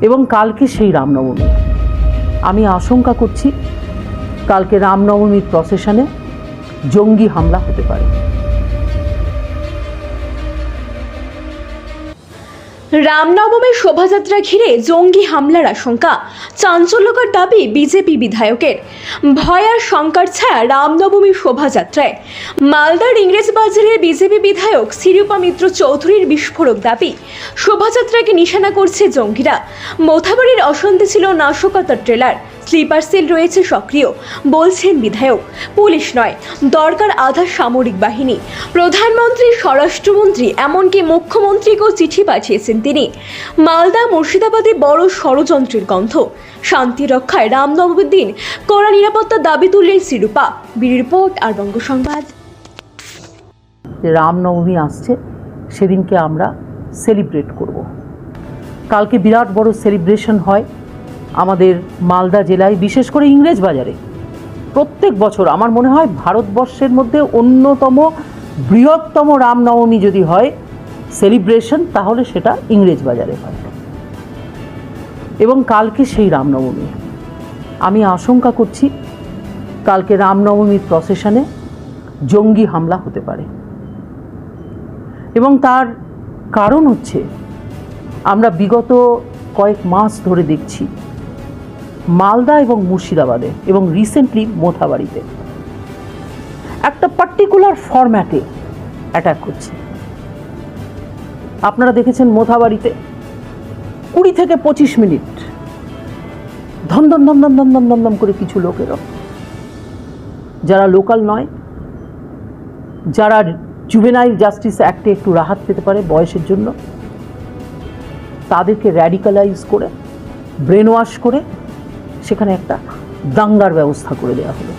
এবং কালকে সেই রামনবমী। আমি আশঙ্কা করছি কালকে রামনবমীর প্রসেশনে জঙ্গি হামলা হতে পারে। রামনবমীর শোভাযাত্রা ঘিরে জঙ্গি হামলার আশঙ্কা, চাঞ্চল্যকর দাবি বিজেপি বিধায়কের। ভয় আর শঙ্কার ছায়া রামনবমীর শোভাযাত্রায়। মালদার ইংরেজবাজারের বিজেপি বিধায়ক শিরূপা মিত্র চৌধুরীর বিস্ফোরক দাবি, শোভাযাত্রাকে নিশানা করছে জঙ্গিরা। মোথাবাড়ির অশান্তি ছিল নাশকতার ট্রেলার, স্লিপার সেল রয়েছে সক্রিয়, বলছেন বিধায়ক। পুলিশ নয়, দরকার আধা সামরিক বাহিনী। প্রধানমন্ত্রী, স্বরাষ্ট্রমন্ত্রী, এমনকি মুখ্যমন্ত্রীকেও চিঠি পাঠিয়েছেন তিনি। মালদা মুর্শিদাবাদে বড় ষড়যন্ত্রের গন্ধ। শান্তি রক্ষায় রামনবমীর দিন কড়া নিরাপত্তার দাবি তুললেন শিরূপা। ব্যুরো রিপোর্ট আর বঙ্গ সংবাদ। রামনবমী আসছে, সেদিনকে আমরা সেলিব্রেট করব। কালকে বিরাট বড় সেলিব্রেশন হয় আমাদের মালদা জেলায়, বিশেষ করে ইংরেজবাজারে। প্রত্যেক বছর আমার মনে হয় ভারতবর্ষের মধ্যে অন্যতম বৃহত্তম রামনবমী যদি হয় সেলিব্রেশন, তাহলে সেটা ইংরেজবাজারে হয়। এবং কালকে সেই রামনবমী। আমি আশঙ্কা করছি কালকে রামনবমীর প্রসেশনে জঙ্গি হামলা হতে পারে। এবং তার কারণ হচ্ছে, আমরা বিগত কয়েক মাস ধরে দেখছি মালদা এবং মুর্শিদাবাদে এবং রিসেন্টলি মোথাবাড়িতে একটা পার্টিকুলার ফরম্যাটে অ্যাটাক হচ্ছে। আপনারা দেখেছেন মোথাবাড়িতে 20 থেকে 25 মিনিট ধম ধম ধম ধম ধম ধম ধম ধম করে কিছু লোকের, যারা লোকাল নয়, যারা জুভেনাইল জাস্টিস অ্যাক্টে একটু রাহাত পেতে পারে বয়সের জন্য, তাদেরকে র্যাডিক্যালাইজ করে ব্রেন ওয়াশ করে সেখানে একটা দাঙ্গার ব্যবস্থা করে দেওয়া হলো।